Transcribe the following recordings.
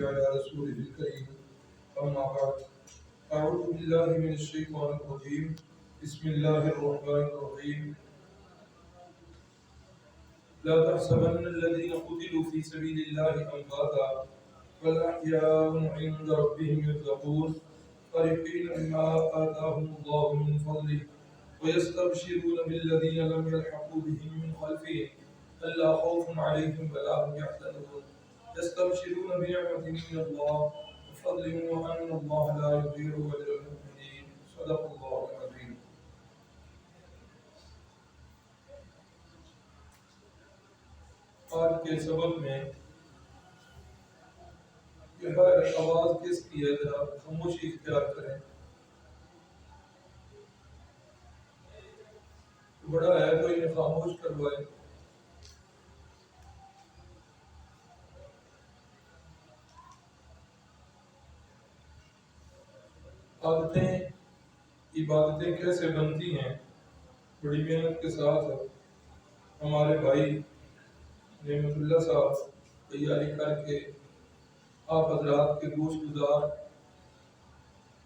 على رسوله الكريم أما بعد أعوذ بالله من الشيطان الرجيم بسم الله الرحمن الرحيم لا تحسبن الذين قتلوا في سبيل الله أمواتا بل أحياء عند ربهم يرزقون فرحين بما آتاهم الله من فضله ويستبشرون بالذين لم يلحقوا بهم من خلفهم ألا خوف عليهم ولا هم يحزنون يستبشرون بنعمة من الله وفضل وأن الله لا يضيع أجر المؤمنين صدق الله العظيم. آج کے سبق میں یہ آواز کس کی ہے؟ ذرا خاموشی اختیار کریں. بڑا ہے تو انہیں خاموش کروائے. عبادتیں کیسے بنتی ہیں؟ بڑی محنت کے ساتھ ہمارے بھائی نعمت اللہ صاحب تیاری کر کے آپ حضرات کے گوش گزار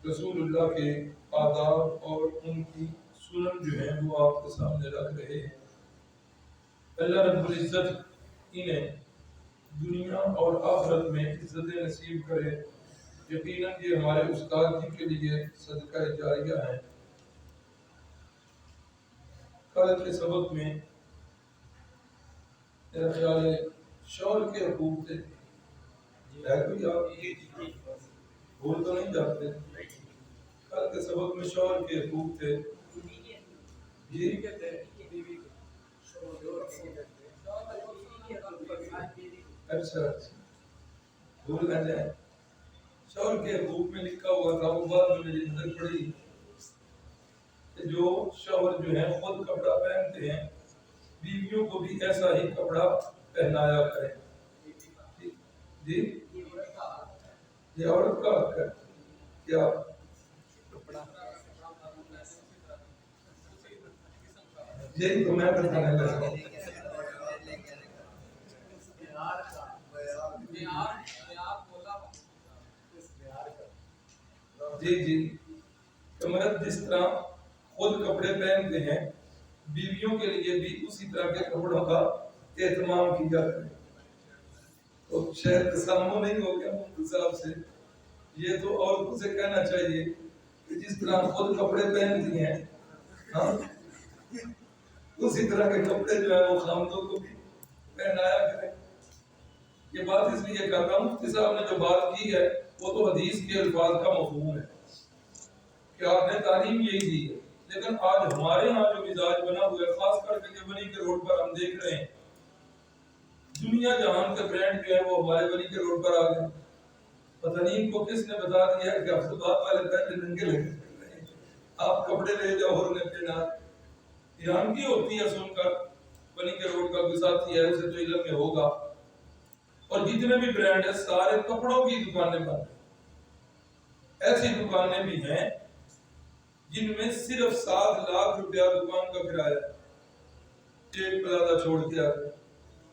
رسول اللہ کے آداب اور ان کی سنن جو ہیں وہ آپ کے سامنے رکھ رہے ہیں. اللہ رب العزت انہیں دنیا اور آخرت میں عزت نصیب کرے. یقیناً یہ ہمارے استاد جی کے لیے صدقہ جاریہ ہے. کل کے سبق میں میرا خیال ہے شوہر کے حقوق تھے. ہے کوئی آپ بھول تو نہیں جاتے؟ کل کے سبق میں شوہر کے حقوق تھے. جی اچھا بھول نہ جائیں. شوہر کے حقوق میں لکھا ہوا تھا، وہ بات میں میری نظر پڑی کہ جو شوہر جو ہیں خود کپڑا پہنتے ہیں بیویوں کو بھی ایسا ہی کپڑا پہنایا کریں. جی یہ عورت کا حق ہے. کیا یہی تو میں بتانے لگا ہوں. جی کہ مرد جس طرح خود کپڑے پہنتے ہیں بیویوں کے لیے بھی اسی طرح کے کپڑوں کا اہتمام کیا کرے. تو شاید تسامح نہیں ہو گیا مفتی صاحب سے. یہ تو عورتوں سے کہنا چاہیے کہ جس طرح خود کپڑے پہنتی ہیں ہاں اسی طرح کے کپڑے جو ہیں وہ خامدوں کو بھی پہنایا کریں. یہ بات اس لیے کر رہا ہوں مفتی صاحب نے جو بات کی ہے وہ تو حدیث کے الفاظ کا مفہوم ہے کہ آپ نے تعلیم یہی دی ہے. لیکن آج ہمارے ہاں جو مزاج بنا ہوا ہے خاص کر کے بنی کے روڈ پر ہم دیکھ رہے ہیں دنیا جہان کے برانڈ جو ہے وہ ہمارے بنی کے روڈ پر آ گئے. پتہ نہیں ان کو کس نے بتا دیا کہ اب صبح والے پہلے ننگے لگے آپ کپڑے لے جاؤ اور انہیں پہنا. ایران کی ہوتی ہے سن کر بنی کے روڈ کا کوئی ساتھی ہے اسے تو علم میں ہوگا. اور جتنے بھی برانڈ ہیں سارے کپڑوں کی دکانیں بند ہیں. ایسی دکانیں بھی ہیں جن میں صرف 7 لاکھ روپیہ دکان کا کرایہ ایک پلازہ چھوڑ دیا.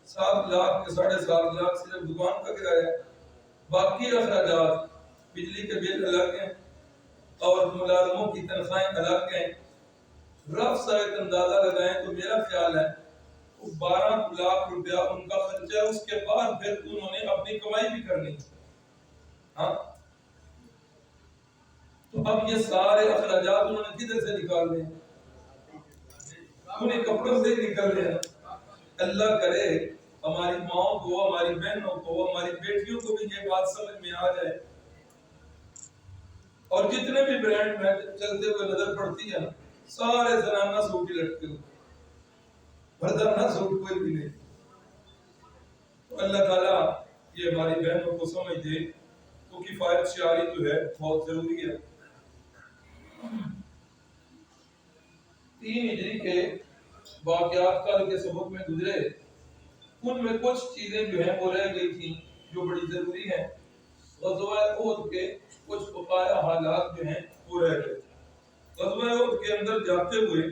7 لاکھ کے 7.5 لاکھ صرف دکان کا کرایہ. باقی اخراجات بجلی کے بل الگ ہیں اور ملازموں کی تنخواہیں الگ ہیں. رف سا ایک اندازہ لگائیں تو میرا خیال ہے 12 لاکھ روپیہ ان کا خرچہ ہے. اس کے بعد پھر انہوں نے اپنی کمائی بھی کرنی ہاں. تو اب یہ سارے اخراجات انہوں نے کدھر سے نکالنے ہیں؟ انہیں کپڑوں سے نکالنے ہیں. اللہ کرے ہماری ماؤں کو ہماری بہنوں کو ہماری بیٹیوں کو بھی یہ بات سمجھ میں آ جائے. اور جتنے بھی برانڈ میں چلتے ہوئے نظر پڑتی ہے سارے زنانہ سوٹ ہی لٹکے ہوئے مردانہ سوٹ کوئی بھی نہیں. تو اللہ تعالیٰ یہ ہماری بہنوں کو سمجھ دے. تو کفایت شعاری جو ہے بہت ضروری ہے. 3 ہجری کے واقعات کل کے سبق میں گزرے ان میں کچھ چیزیں جو ہیں وہ رہ گئی تھیں جو بڑی ضروری ہیں. غزوہ احد کے کچھ بقایا حالات جو ہیں وہ رہ گئے. غزوہ احد کے اندر جاتے ہوئے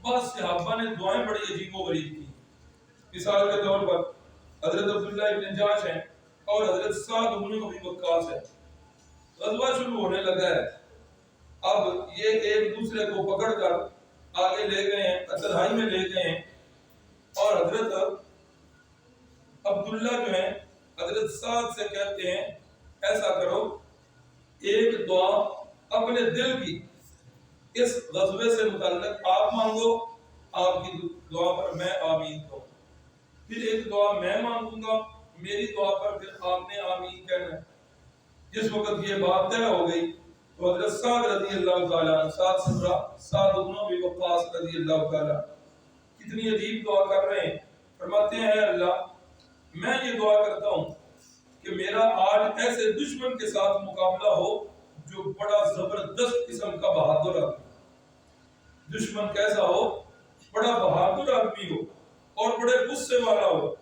بعض صحابہ نے دعائیں بڑی عجیب و غریب کی. مثال کے طور پر حضرت عبداللہ ابن جاش ہیں اور حضرت سعد بن ابی وقاص ہے. غزوہ شروع ہونے لگا ہے. اب یہ ایک دوسرے کو پکڑ کر آگے لے گئے ہیں, تنہائی میں لے گئے ہیں, اور حضرت عبداللہ جو ہیں حضرت سعد سے کہتے ہیں ایسا کرو, ایک دعا اپنے دل کی اس غزوے سے متعلق آپ مانگو, آپ کی دعا پر میں آمین کہوں, پھر ایک دعا میں مانگوں گا, میری دعا پر پھر آپ نے آمین کہنا ہے. جس وقت یہ بات طے ہو گئی تو حضرت سعد رضی اللہ تعالیٰ عنہ, سعد بن ابی وقاص رضی اللہ تعالیٰ کتنی عجیب دعا کر رہے ہیں. فرماتے ہیں اے اللہ, میں یہ دعا کرتا ہوں کہ میرا آج ایسے دشمن کے ساتھ مقابلہ ہو جو بڑا زبردست قسم کا بہادر آدمی. دشمن کیسا ہو؟ بڑا بہادر آدمی ہو اور بڑے غصے والا ہو.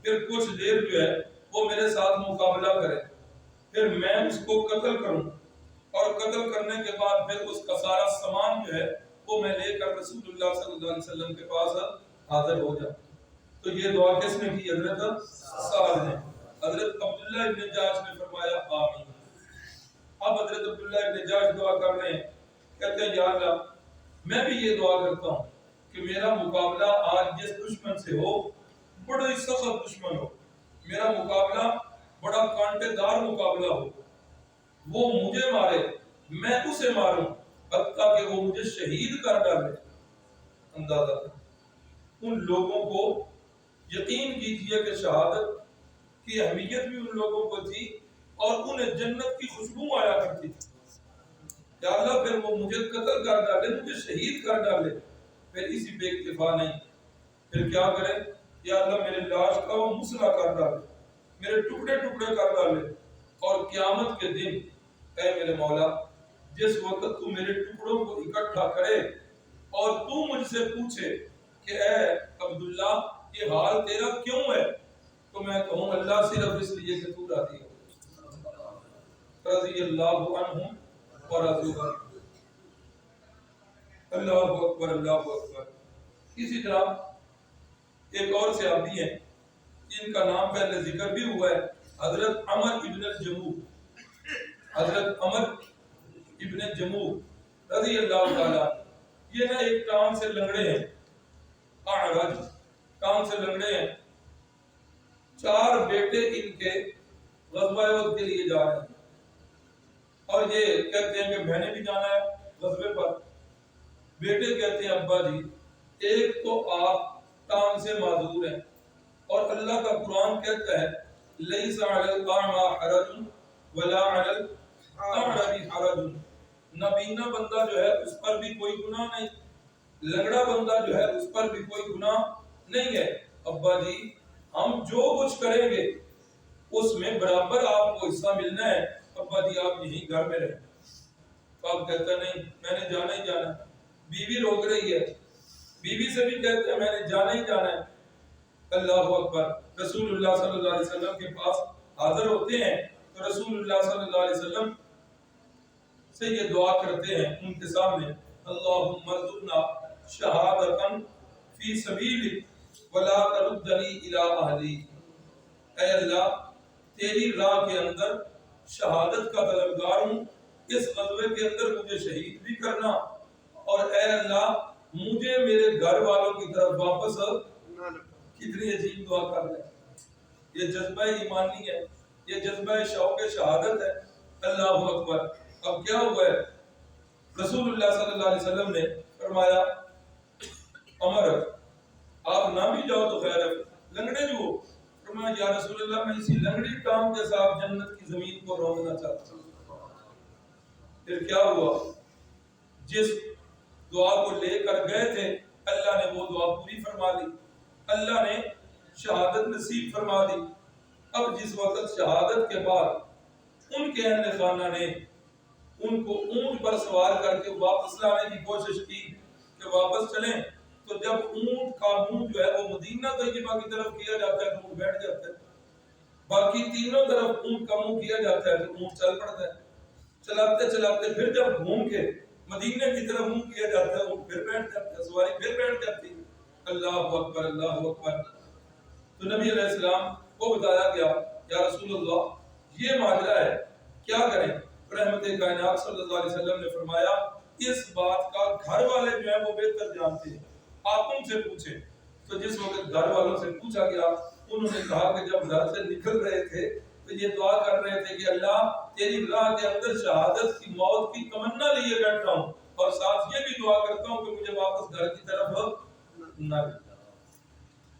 پھر کچھ دیر جو ہے وہ میرے ساتھ مقابلہ کرے, پھر میں اس کو قتل کروں, اور قتل کرنے کے بعد پھر اس کا سارا سامان جو ہے وہ میں لے کر رسول اللہ صلی اللہ علیہ وسلم کے پاس حاضر ہو جاؤں. تو یہ دعا کس نے کی؟ حضرت سعد نے. حضرت عبداللہ ابن جاش نے فرمایا آمین. اب حضرت عبداللہ ابن جاش دعا کر رہے ہیں, کہتے ہیں یا اللہ, میں بھی یہ دعا کرتا ہوں کہ میرا مقابلہ آج جس دشمن سے ہو بڑا ہی سخت دشمن ہو, میرا مقابلہ بڑا کانٹے دار مقابلہ ہو, وہ مجھے مارے میں اسے ماروں, حتیٰ کہ وہ مجھے شہید کر ڈالے. اندازہ ان لوگوں کو یقین کیجئے کہ شہادت کی اہمیت بھی ان لوگوں کو تھی اور انہیں جنت کی خوشبو آیا کرتی تھی. یا اللہ پھر وہ مجھے قتل کر ڈالے, مجھے شہید کر ڈالے, پھر اسی پہ اکتفا نہیں, پھر کیا کرے؟ یا اللہ میرے لاش کا وہ مسئلہ کر ڈالے, میرے ٹکڑے ٹکڑے کر ڈالے, اور قیامت کے دن اے میرے مولا جس وقت تو میرے ٹکڑوں کو اکٹھا کرے اور تو مجھ سے پوچھے کہ اے عبداللہ یہ حال تیرا کیوں ہے, تو میں کہوں اللہ صرف اس لیے کہ تو راضی ہو. رضی اللہ عنہم ورضوا عنہ. اللہ اکبر اللہ اکبر. اسی طرح ایک اور صحابی ہیں جن کا نام پہلے ذکر بھی ہوا ہے, حضرت عمر ابن الجموح. حضرت عمر ابن جموح رضی اللہ تعالیٰ, یہ نہ ایک ٹانگ سے لنگڑے ہیں, اعرج ٹانگ سے لنگڑے ہیں. 4 بیٹے ان کے غزوہ احد کے لیے جا رہے ہیں, اور یہ کہتے ہیں کہ میں نے بھی جانا ہے غزوے پر. بیٹے کہتے ہیں ابا جی ایک تو آپ ٹانگ سے معذور ہیں, اور اللہ کا قرآن کہتا ہے لیس علی الاعمى حرج ولا علی الاعرج حرج, نابینا بندہ جو ہے اس پر بھی کوئی گناہ نہیں, لنگڑا بندہ جو ہے اس پر بھی کوئی گناہ نہیں ہے. ابا جی ہم جو کچھ کریں گے اس میں برابر آپ کو حصہ ملنا ہے, ابا جی آپ یہیں گھر میں رہیں. باپ کہتا نہیں میں نے جانا ہی جانا. بیوی روک رہی ہے, بیوی سے بھی کہتے ہیں میں نے جانا ہی جانا ہے. اللہ اکبر. رسول اللہ صلی اللہ علیہ وسلم کے پاس حاضر ہوتے ہیں تو رسول اللہ صلی اللہ علیہ وسلم سے یہ دعا کرتے ہیں ان کے سامنے, اللہم ارزقنا شہادتا فی سبیلک ولا تردنی الی اہلی. اے اللہ تیری راہ کے اندر شہادت کا طلبگار ہوں, اس غزوے کے اندر مجھے شہید بھی کرنا, اور اے اللہ مجھے میرے گھر والوں کی طرف واپس. کتنی عجیب دعا کر رہے ہیں. یہ جذبہ ایمانی ہے, یہ جذبہ شوق شہادت ہے. اللہ اکبر. اب کیا ہوا ہے؟ رسول اللہ صلی اللہ علیہ وسلم نے فرمایا عمر آپ نہ بھی جاؤ تو خیر ہے, لنگڑے جو ہو. فرمایا یا رسول اللہ میں اسی لنگڑی ٹانگ کے ساتھ جنت کی زمین کو رونگنا چاہتا ہوں. پھر کیا ہوا؟ جس دعا کو لے کر گئے تھے اللہ نے وہ دعا پوری فرما دی, اللہ نے شہادت نصیب فرما دی. اب جس وقت شہادت کے بعد ان کے اہل خانہ نے ان کو اونٹ پر سوار کر کے واپس لانے کی کوشش کی کہ واپس چلیں, تو جب اونٹ کا منہ جو ہے وہ مدینہ طیبہ کی طرف کیا جاتا ہے تو اونٹ بیٹھ جاتا ہے, باقی تینوں طرف اونٹ کا منہ کیا جاتا ہے تو اونٹ چل پڑتا ہے. چلاتے چلاتے پھر جب گھوم کے مدینہ کی طرف منہ کیا جاتا ہے اونٹ پھر بیٹھ جاتا ہے, سواری پھر بیٹھ جاتی ہے. اللہ اکبر اللہ اکبر. تو نبی علیہ السلام کو بتایا گیا یا رسول اللہ یہ ماجرا ہے کیا کریں؟ رحمت کائنات صلی اللہ علیہ وسلم نے فرمایا اس بات کا گھر والے جو ہے وہ بہتر جانتے ہیں، آپ ان سے پوچھیں۔ تو جس وقت گھر والوں سے پوچھا گیا انہوں نے کہا کہ جب گھر سے نکل رہے تھے تو یہ دعا کر رہے تھے کہ اللہ تیری راہ کے اندر شہادت کی موت کی تمنا لیے بیٹھا ہوں اور ساتھ یہ بھی دعا کرتا ہوں کہ مجھے واپس گھر کی طرف نہ بھیجنا۔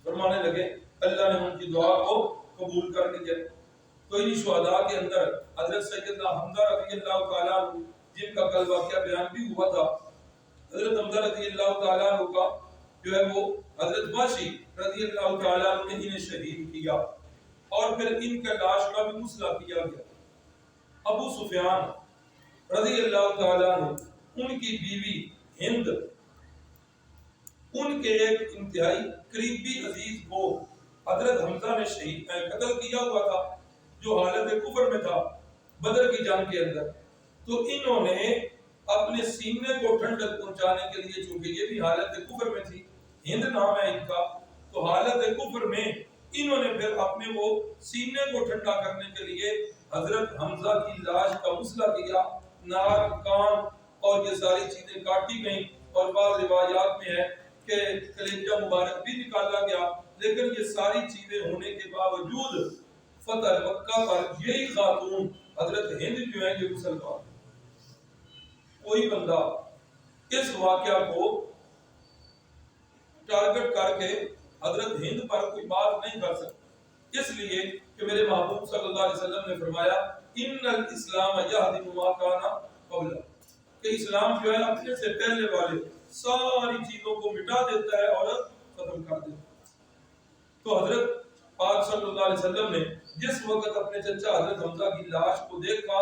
فرمانے لگے اللہ نے ان کی دعا کو قبول کر لیا۔ تو انہی شہداء کے اندر حضرت سیدنا حمزہ رضی اللہ تعالیٰ عنہ جن کا کل واقعہ بیان بھی ہوا تھا، حضرت حمزہ رضی اللہ تعالیٰ عنہ کا جو ہے وہ حضرت وحشی رضی اللہ تعالیٰ عنہ نے انہیں شہید کیا اور پھر ان کے لاش کا بھی غسل کیا گیا۔ ابو سفیان رضی اللہ تعالیٰ عنہ ان کی بیوی ہند ان کے ایک انتہائی قریبی عزیز کو حضرت حمزہ نے شہید قتل کیا ہوا تھا جو حالت کفر میں تھا بدر کی جنگ کے اندر۔ تو انہوں نے اپنے سینے کو ٹھنڈک پہنچانے کے لیے، چونکہ یہ بھی حالت کفر میں تھی، ہند نام ہے ان کا، تو حالت کفر میں انہوں نے پھر اپنے وہ سینے کو ٹھنڈا کرنے کے لیے حضرت حمزہ کی لاش کا غسل کیا، ناک کان اور یہ ساری چیزیں کاٹی گئیں اور بعض روایات میں ہے کہ کلیجہ مبارک بھی نکالا گیا، لیکن یہ ساری چیزیں ہونے کے باوجود فتح مکہ پر یہی خاتون حضرت ہند جو ہے یہ غسل کا کوئی بندہ اس واقعہ کو ٹارگٹ کر کے حضرت ہند پر کوئی بات نہیں کر سکتا، اس لیے کہ میرے محبوب صلی اللہ علیہ وسلم نے فرمایا ان الاسلام یہدم ما کان قبلہ، کہ اسلام جو ہے اپنے سے پہلے والے ساری چیزوں کو مٹا دیتا ہے اور ختم کر دیتا ہے۔ تو حضرت پاک صلی اللہ علیہ وسلم نے جس وقت اپنے چچا حضرت حمزہ کی لاش کو دیکھا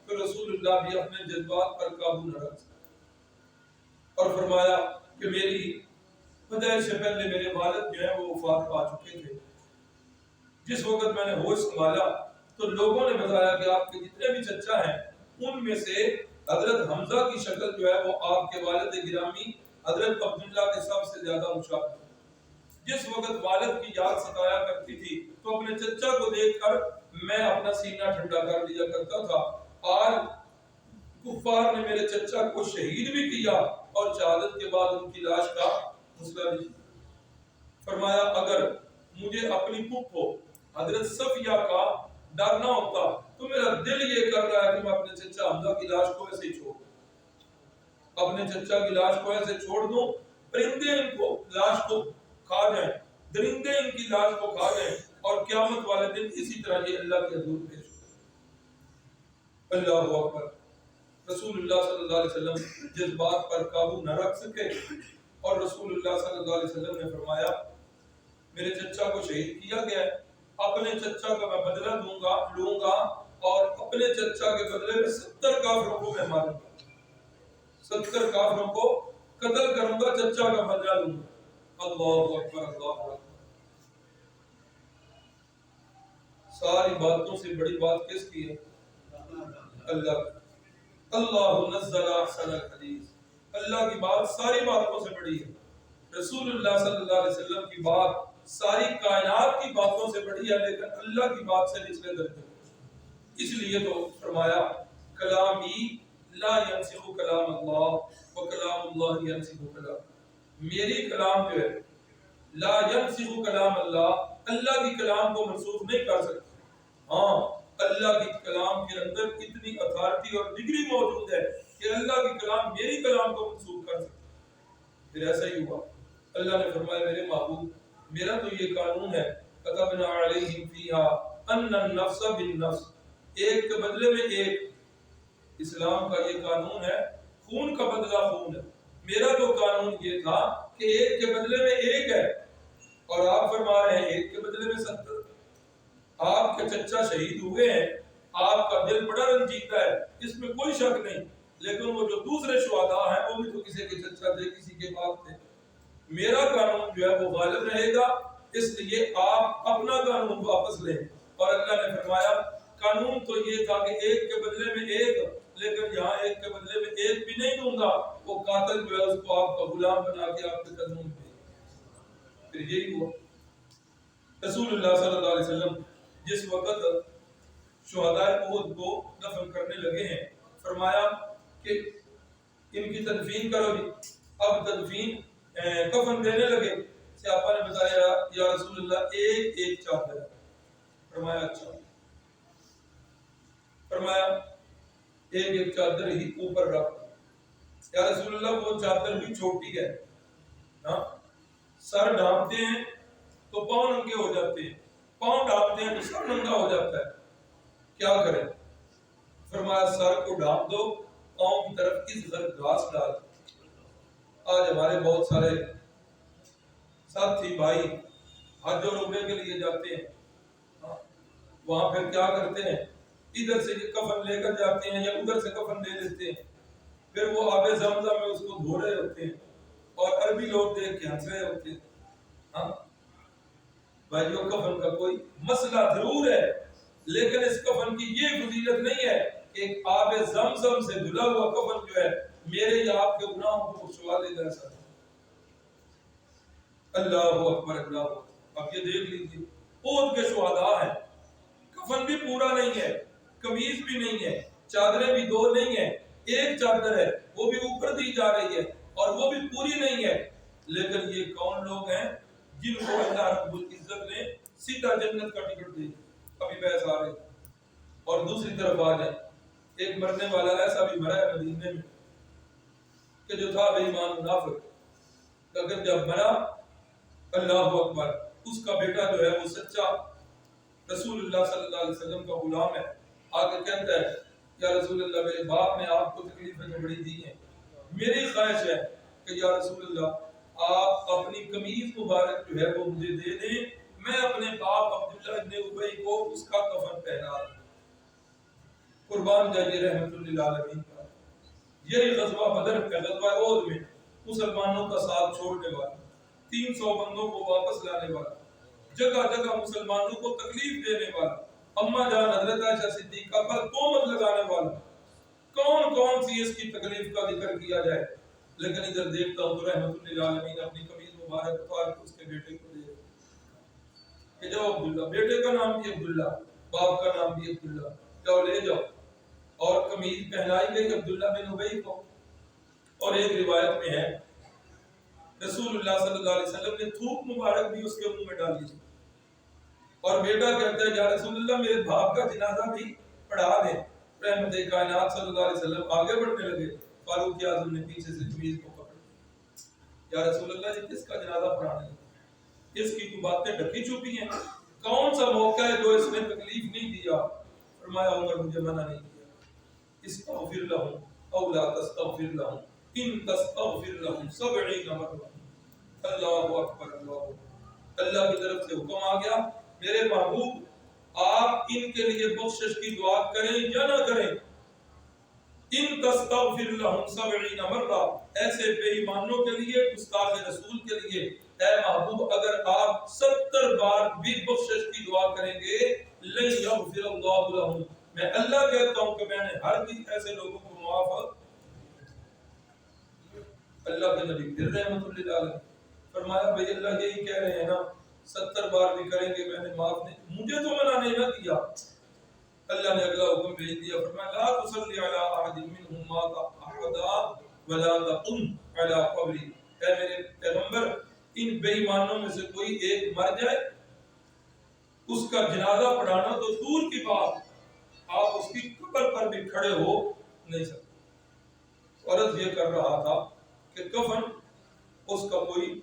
تو رسول اللہ بھی اپنے جذبات پر قابو نہ رکھ سکے اور فرمایا کہ میری پیدائش سے پہلے میرے والد جو ہے وہ وفات پا چکے تھے۔ جس وقت میں نے ہوش سنبھالا تو لوگوں نے بتایا کہ آپ کے جتنے بھی چچا ہیں ان میں سے حضرت حمزہ کی شکل جو ہے وہ آپ کے والد گرامی حضرت عبداللہ کے سب سے زیادہ مشابہ ہے۔ جس وقت والد کی یاد ستایا کرتی تھی تو اپنے چچا کو دیکھ کر میں اپنا سینہ ٹھنڈا کر لیا کرتا تھا۔ آج کفار نے میرے چچا کو شہید بھی کیا اور شہادت کے بعد ان کی لاش کا غسل بھی۔ فرمایا اگر مجھے اپنی پھپھو حضرت صفیہ کا ڈر نہ ہوتا تو میرا دل یہ کر رہا ہے کہ میں اپنے چچا حمزہ کی لاش کو ایسے ہی چھوڑ دوں، اپنے چچا کی لاش کو ایسے چھوڑ دوں، پرندے ان کو لاش کو کھا جائیں، درندے ان کی لاش کو کھا جائیں اور قیامت والے دن اسی طرح یہ اللہ کے حضور پیش ہو۔ اللہ اکبر۔ رسول اللہ صلی اللہ علیہ وسلم جس بات پر قابو نہ رکھ سکے اور رسول اللہ صلی اللہ علیہ وسلم نے فرمایا میرے چچا کو شہید کیا گیا ہے، اپنے چچا کا میں بدلہ لوں گا اور اپنے چچا کے بدلے میں 70 کافروں کو میں ماروں گا، 70 کافروں کو قتل کروں گا، چچا کا بدلہ لوں گا۔ اللہ اکبر اللہ اکبر۔ ساری باتوں سے بڑی بات کس کی ہے؟ اللہ نزل احسن الحدیث، اللہ کی بات ساری باتوں سے بڑی ہے۔ رسول اللہ صلی اللہ علیہ وسلم کی بات ساری کائنات کی باتوں سے بڑی ہے، لیکن اللہ کی بات سے نچلے درجے۔ اس لیے تو فرمایا کلامی لا ینسخ کلام اللہ وکلام اللہ ینسخ کلام، میری کلام جو ہے لا ینسخ کلام اللہ، اللہ کی کلام کو منسوخ نہیں کر سکتا۔ ہاں اللہ کی کلام کے اندر اتنی اتھارٹی اور ڈگری موجود ہے کہ اللہ کی کلام میری کلام کو منسوخ کر سکتا۔ پھر ایسا ہی ہوا، اللہ نے فرمایا میرے محبوب میرا تو یہ قانون ہے کتبنا علیہم فیہا ان النفس بالنفس، ایک کے بدلے میں ایک، اسلام کا یہ قانون ہے، خون کا بدلہ خون ہے۔ میرا تو قانون یہ تھا کہ ایک کے بدلے میں ایک ہے اور آپ فرما رہے ہیں ایک کے بدلے میں 70۔ آپ کے چچا شہید ہوئے ہیں، آپ کا دل بڑا رنجیدہ ہے، اس میں کوئی شک نہیں، لیکن وہ جو دوسرے شہداء ہیں وہ بھی تو کسی کے چچا تھے، کسی کے باپ تھے۔ میرا قانون جو ہے وہ غالب رہے گا، اس لیے آپ اپنا قانون واپس لیں۔ اور اللہ نے فرمایا قانون تو یہ تھا کہ ایک کے بدلے میں ایک، لیکن یہاں ایک کے بدلے میں ایک بھی نہیں دوں گا، وہ قاتل جو ہے اس کو آپ کا غلام بنا کے آپ کے قدموں میں۔ پھر یہی ہوا، رسول اللہ صلی اللہ علیہ وسلم جس وقت شہدائے احد کو دفن کرنے لگے ہیں فرمایا کہ ان کی تدفین کرو جی. اب تدفین کفن دینے لگے. صحابہ نے بتایا یا رسول اللہ ایک ایک چادر ہے. فرمایا اچھا. فرمایا ایک ایک چادر ہی اوپر رکھ. یا رسول اللہ وہ چادر بھی چھوٹی ہے. ہاں سر ڈھانپتے ہیں تو پاؤں ننگے ہو جاتے ہیں, پاؤں ڈھانپتے ہیں تو سر ننگا ہو جاتا ہے, کیا کریں؟ فرمایا سر کو ڈھانپ دو, پاؤں کی طرف اس گھر گھاس ڈال. آج ہمارے بہت سارے ساتھی بھائی حج اور عمرے کے لیے جاتے ہیں, وہاں پھر کیا کرتے ہیں, ادھر سے کفن لے کر جاتے ہیں یا ادھر سے کفن لے لیتے ہیں, پھر وہ آب زمزم میں اس کو دھو رہے ہوتے ہیں اور عربی لوگ دیکھ کے ہنس رہے ہوتے ہیں. ہاں بھائیو کفن کا کوئی مسئلہ ضرور ہے, لیکن اس کفن کی یہ فضیلت نہیں ہے کہ ایک آب زمزم سے دھلا ہوا کفن جو ہے میرے یا آپ کے گناہوں کو بخشوا دے گا. ایسا اللہ اکبر اللہ اکبر. اب یہ دیکھ لیجیے احد کے شہداء ہیں, کفن بھی پورا نہیں ہے, قمیض بھی نہیں ہے, چادریں بھی دو نہیں ہیں, ایک چادر ہے وہ بھی اوپر دی جا رہی ہے اور وہ بھی پوری نہیں ہے. لیکن یہ کون لوگ ہیں جن کو اللہ رب العزت نے سیدھا جنت کا ٹکٹ دیا. ابھی بحث آ رہی. اور دوسری طرف آ جائیں, ایک مرنے والا ایسا بھی مرا ہے مدینے میں کہ جو تھا بے ایمان منافق, لیکن جب مرا اللہ اکبر اس کا بیٹا جو ہے وہ سچا رسول اللہ صلی اللہ علیہ وسلم کا غلام ہے. آگے کہتا ہے یا رسول اللہ میرے باپ نے آپ کو تکلیفیں جو بڑی دی ہیں, میری خواہش ہے کہ یا رسول اللہ آپ اپنی قمیض مبارک جو ہے وہ مجھے دے دیں, میں اپنے باپ عبداللہ ابن ابی کو اس کا کفن پہنا دوں. قربان جائیے رحمت للعالمین کا. یہی غزوہ بدر کا غزوہ احد میں مسلمانوں کا ساتھ چھوڑنے والا, 300 بندوں کو واپس لانے والا, جگہ جگہ مسلمانوں کو تکلیف دینے والا, اما جان حضرت عائشہ صدیقہ پر تہمت لگانے والا, کون کون سی اس کی تکلیف کا ذکر کیا جائے. لیکن ادھر دیکھتا ہوں تو رحمت للعالمین اپنی قمیض مبارک اتار کے اس کے بیٹے کو دے کہ جاؤ عبداللہ, بیٹے کا نام بھی عبداللہ, باپ کا نام بھی عبداللہ, جاؤ لے جاؤ. اور قمیض پہنائی گئی عبداللہ بن ابی کو. اور ایک روایت میں ہے رسول اللہ صلی اللہ علیہ وسلم نے تھوک مبارک بھی اس کے منہ میں ڈالی. اور بیٹا کہتا ہے یا رسول اللہ میرے باپ کا جنازہ بھی پڑھا دیں. رحمت کائنات صلی اللہ علیہ وسلم آگے بڑھنے لگے, فاروق اعظم نے پیچھے سے قمیض کو پکڑا. یا رسول اللہ یہ کس کا جنازہ پڑھانا ہے, اس کی تو باتیں ڈھکی چھپی ہیں, کون سا موقع ہے جو اس نے تکلیف نہیں دیا. فرمایا عمر مجھے منع نہیں کیا, استغفر لهم او لا تستغفر لهم ان تستغفر لهم 70 مرة. اللہ اکبر اللہ اکبر. اللہ کی طرف سے حکم آ گیا میرے محبوب آپ ان کے لیے بخشش کی دعا کریں یا نہ کریں. ان تستغفر لهم 70 مرة, ایسے بے ایمانوں کے لیے, گستاخ رسول کے لیے اے محبوب اگر آپ 70 بار بھی بخشش کی دعا کریں گے لن یغفر اللہ لهم, میں اللہ کہتا ہوں کہ میں نے ہر چیز ایسے لوگوں کو معاف. اللہ کے نبی پھر رحمت للعالمین فرمایا بھئی اللہ یہی کہہ رہے ہیں نا 70 بار بھی کریں گے میں نے معاف نہیں, مجھے تو منع نہیں نہ کیا. اللہ نے اگلا حکم بھیج دیا, فرمایا لا تصلی علی احد منهم مات احدا ولا تقم علی قبری. اے میرے پیغمبر ان بے ایمانوں میں سے کوئی ایک مر جائے اس کا جنازہ پڑھانا تو دور کی بات, آپ اس کی قبر پر بھی کھڑے ہو نہیں سکتے. عرض یہ کر رہا تھا کہ کفن اس کا کوئی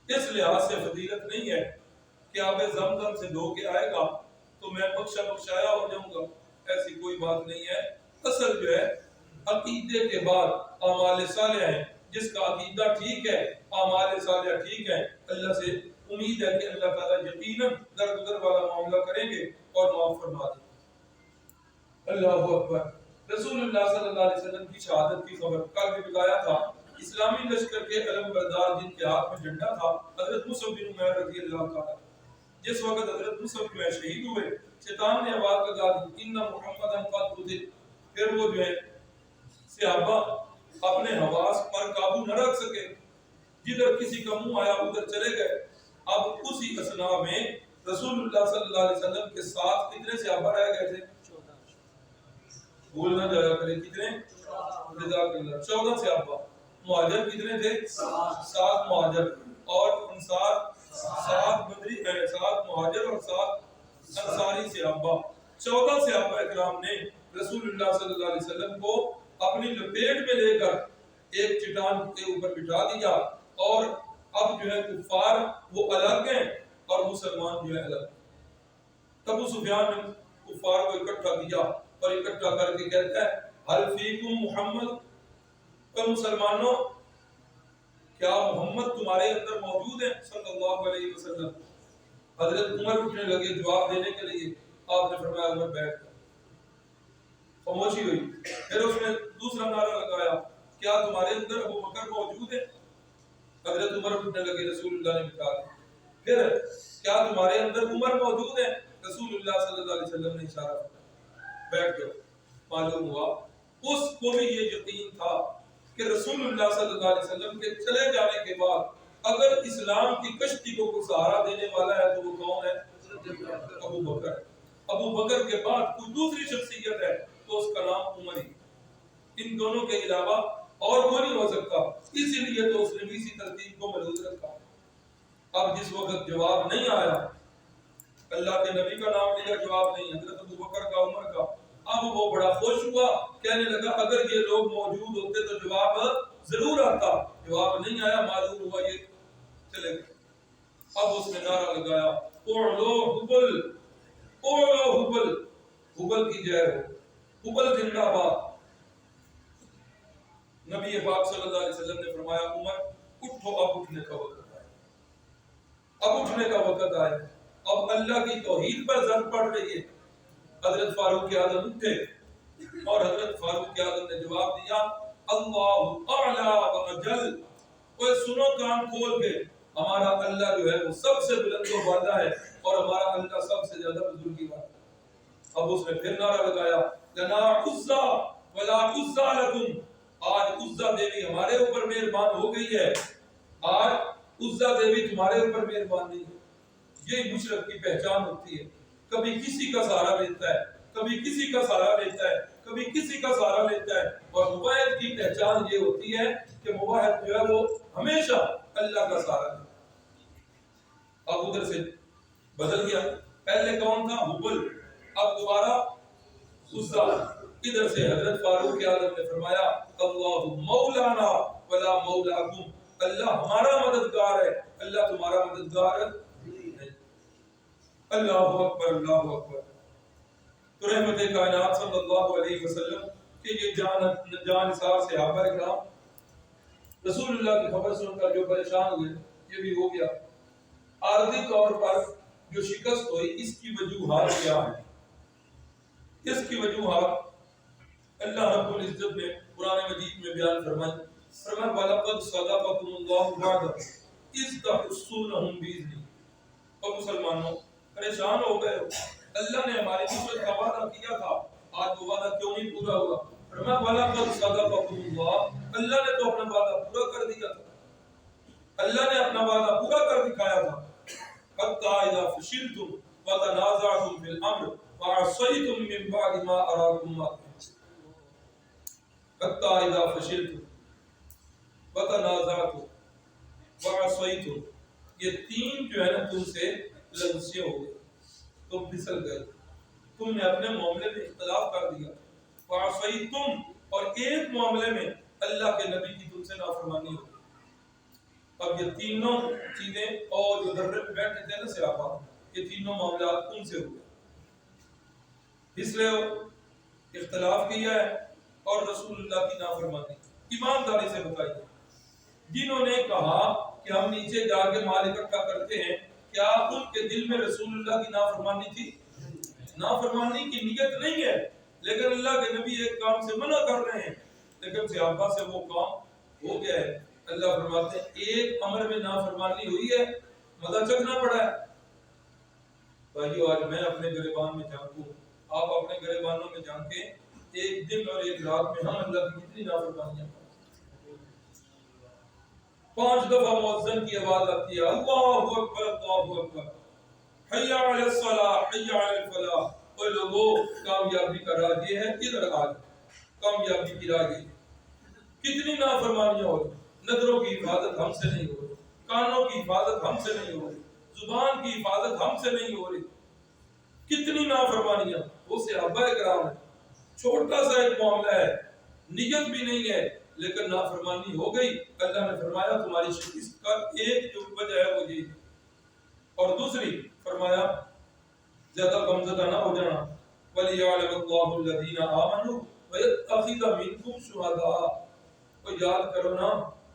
اس لحاظ سے فضیلت نہیں ہے کہ آب زمزم سے دھو کے آئے گا تو میں بخشا بخشایا ہو جاؤں گا, ایسی کوئی بات نہیں ہے. اصل جو ہے عقیدے کے بعد اعمال صالح ہیں, جس کا عقیدہ ٹھیک ہے اعمال صالح ٹھیک ہے, اللہ سے امید ہے کہ اللہ تعالیٰ یقیناً درگزر والا معاملہ کریں گے اور معاف فرما دیں. اللہ اکبر. رسول اللہ صلی اللہ علیہ وسلم کی شہادت کی خبر کل بھی بتایا تھا, اسلامی لشکر کے علم بردار جن کے ہاتھ میں جھنڈا تھا حضرت مصعب بن عمیر رضی اللہ تعالیٰ. جس وقت حضرت مصعب جو ہے شہید ہوئے, شیطان نے آواز لگا دی ان محمدن قد قتل. پھر وہ جو ہے صحابہ اپنے حواس پر قابو نہ رکھ سکے, جدھر کسی کا منہ آیا ادھر چلے گئے. اب اسی اثناء میں رسول اللہ صلی اللہ علیہ وسلم کے ساتھ کتنے صحابہ رہ گئے تھے؟ بھول نہ جایا کرے کتنے؟ جزاک اللہ 14 صحابہ. مہاجر کتنے تھے؟ 7 مہاجر اور انصار 7 بدری 7 مہاجر اور 7 انصاری صحابہ. 14 صحابہ اکرام نے رسول اللہ صلی اللہ علیہ وسلم کو اپنی لپیٹ میں لے کر ایک چٹان کے اوپر بٹھا دیا اور اب جو ہے کفار وہ الگ ہیں اور مسلمان جو ہے الگ. تب ابو سفیان نے کفار کو اکٹھا کیا اور اکٹھا کر کے کہتا ہے حل فیکم محمد، اے مسلمانوں کیا محمد تمہارے اندر موجود ہے صلی اللہ علیہ وسلم. حضرت عمر اٹھنے لگے جواب دینے کے لیے. آپ نے فرمایا عمر بیٹھ جاؤ. خاموشی ہوئی. پھر اس نے دوسرا نعرہ لگایا کیا تمہارے اندر ابو بکر موجود ہے؟ حضرت عمر اٹھنے لگے. رسول اللہ نے بتا دیا. پھر کیا تمہارے اندر عمر موجود ہے؟ رسول اللہ صلی اللہ علیہ وسلم نے اشارہ کیا بیٹھ جاؤ. معلوم ہوا اس کو بھی یہ یقین تھا کہ رسول اللہ صلی اللہ علیہ وسلم کے چلے جانے کے بعد اگر اسلام کی کشتی کو کوئی سہارا دینے والا ہے تو وہ کون ہے؟ ابو بکر. ابو بکر کے بعد کوئی دوسری شخصیت ہے تو اس کا نام عمر ہی. ان دونوں کے علاوہ اور کوئی نہیں ہو سکتا. اسی لیے تو اس نے بھی اسی ترتیب کو محفوظ رکھا. اب جس وقت جواب نہیں آیا، اللہ کے نبی کا نام لیا جواب نہیں، حضرت ابو بکر کا عمر کا، اب وہ بڑا خوش ہوا. کہنے لگا اگر یہ لوگ موجود ہوتے تو جواب ضرور آتا. جواب نہیں آیا. معلوم ہوا یہ چلے گئے. اب اس نے نعرہ لگایا اعلو حبل، اعلو حبل، حبل کی جے ہو، حبل زندہ باد. نبی پاک صلی اللہ علیہ وسلم نے فرمایا عمر اٹھو، اب اٹھنے کا وقت آیا، اب اٹھنے کا وقت آیا. اب اللہ کی توحید پر زد پڑ رہی ہے. حضرت فاروق اعظم اٹھے اور حضرت فاروق اعظم نے جواب دیا اللہ اعلی و اجل. کوئی سنو کان کھول کے، ہمارا اللہ جو ہے وہ سب سے بلند و بالا ہے اور ہمارا اللہ سب سے زیادہ بزرگی والا ہے. اب اس نے پھر نعرہ لگایا لنا عزا ولا عزا لکم. آج عزا دیوی ہمارے اوپر مہربان ہو گئی ہے، آج عزا دیوی تمہارے اوپر مہربان نہیں ہے. یہ مشرک کی پہچان ہوتی ہے. کبھی کسی کا سہارا لیتا ہے، کبھی کسی کا سہارا لیتا ہے، کبھی کسی کا سہارا لیتا ہے. اور موحد کی پہچان یہ ہوتی ہے کہ موحد جو ہے وہ ہمیشہ اللہ کا سہارا لیتا ہے. اب ادھر سے بدل گیا. پہلے کون تھا؟ حبل. اب دوبارہ عزا. ادھر سے حضرت فاروق اعظم نے فرمایا اللہ مولانا ولا مولاکم. اللہ ہمارا مددگار ہے، اللہ تمہارا مددگار ہے. اللہ اکبر، اللہ اکبر. تو رحمت کائنات صلی اللہ علیہ وسلم کہ یہ جان نثار صحابہ اکرام رسول اللہ کی خبر سن کر جو پریشان ہوئے یہ بھی ہو گیا. عارضی طور پر جو شکست ہوئی اس کی وجوہات کیا ہیں؟ اس کی وجوہات اللہ رب العزت نے قرآن مجید میں بیان فرمائی. فرمایا وَلَقَدْ صَدَقَكُمُ اللَّهُ وَعْدَهُ إِذْ تَحُسُّونَهُم بِإِذْنِهِ. اور مسلمانوں پریشان ہو گئے، اللہ نے ہماری نصرت کا وعدہ کیا تھا، آج وہ وعدہ کیوں نہیں پورا ہوا؟ فرمایا وَلَقَدْ صَدَقَكُمُ اللَّهُ. اللہ نے تو اپنا وعدہ پورا کر دیا تھا، اللہ نے اپنا وعدہ پورا کر دکھایا تھا. حَتَّى إِذَا فَشِلْتُمْ وَتَنَازَعْتُمْ فِي الْأَمْرِ وَعَصَيْتُمْ مِنْ بَعْدِ مَا أَرَاكُمْ مَا حتی اذا فشلتم وتنازعتم وعصیتم. یہ تین جو ہے نا تم سے لغزشیں ہو گئی، تم پھسل گئے، تم نے اپنے معاملے میں اختلاف کر دیا. وعصیتم، اور ایک معاملے میں اللہ کے نبی کی تم سے نافرمانی ہو گئی. اب یہ تینوں چیزیں اور جو درے پہ بیٹھے تھے نا صحابہ، یہ تینوں معاملات ان سے ہوئے. اس لیے اختلاف کیا ہے اور رسول اللہ کی نافرمانی. ایمانداری سے بتائیے جنہوں نے کہا کہ ہم نیچے جا کے مال اکٹھا کرتے ہیں، کیا ان کے دل میں رسول اللہ کی نافرمانی تھی؟ نافرمانی کی نیت نہیں ہے، لیکن اللہ کے نبی ایک کام سے منع کر رہے ہیں، لیکن صحابہ سے وہ کام ہو گیا ہے. اللہ فرماتے ہیں ایک امر میں نافرمانی ہوئی ہے، مزہ چکنا پڑا ہے. بھائیو آج میں اپنے گریبان میں جھانکوں، آپ اپنے گریبانوں میں جھانکیں، ایک دن اور ایک رات میں ہم اللہ کی کتنی نافرمانیاں کرتے ہیں. 5 دفعہ مؤذن کی آواز آتی ہے اللہ اکبر اللہ اکبر، حی علی الصلاح حی علی الفلاح، اے لوگوں کامیابی کا راہ یہ ہے، ادھر آ جاؤ، کامیابی کی راہ یہ ہے۔ کتنی نافرمانیاں ہو رہی، نظروں کی حفاظت ہم سے نہیں ہو رہی، کانوں کی حفاظت ہم سے نہیں ہو رہی، زبان کی حفاظت ہم سے نہیں ہو رہی، کتنی نافرمانیاں۔ وہ صحابہ کرام ہے، چھوٹا سا ایک معاملہ ہے، نیت بھی نہیں ہے لیکن نافرمانی ہو گئی، اللہ نے فرمایا تمہاری شکست کا ایک جو وجہ ہے وہ یہ، اور دوسری فرمایا زیادہ غمزدہ نہ ہو جانا، وَلِيَعْلَمَ اللَّهُ الَّذِينَ آمَنُوا وَيَتَّخِذَ مِنكُمْ شُهَدَاءَ۔ تو یاد کرو نا،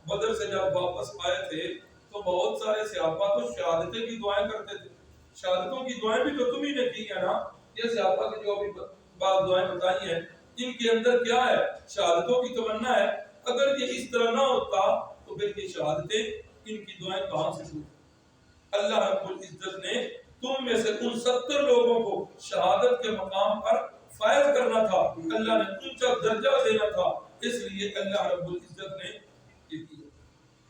بدر سے جب واپس آئے تھے تو بہت سارے صحابہ تو شہادتیں کی دعائیں کرتے تھے، شہادتوں کی دعائیں بھی تو تم ہی نے کی ہے نا، یہ صحابہ کی جو ابھی بعض دعائیں بتائی ہیں ان کے اندر کیا ہے؟ شہادتوں کی تمنا ہے۔ اگر یہ اس طرح نہ ہوتا تو پھر یہ شہادتیں ان کی دعائیں کہاں سے ہوتی؟ اللہ رب العزت نے تم میں سے ان 70 لوگوں کو شہادت کے مقام پر فائز کرنا تھا، اللہ نے اونچا درجہ دینا تھا، اس لیے اللہ رب العزت نے یہ کیا۔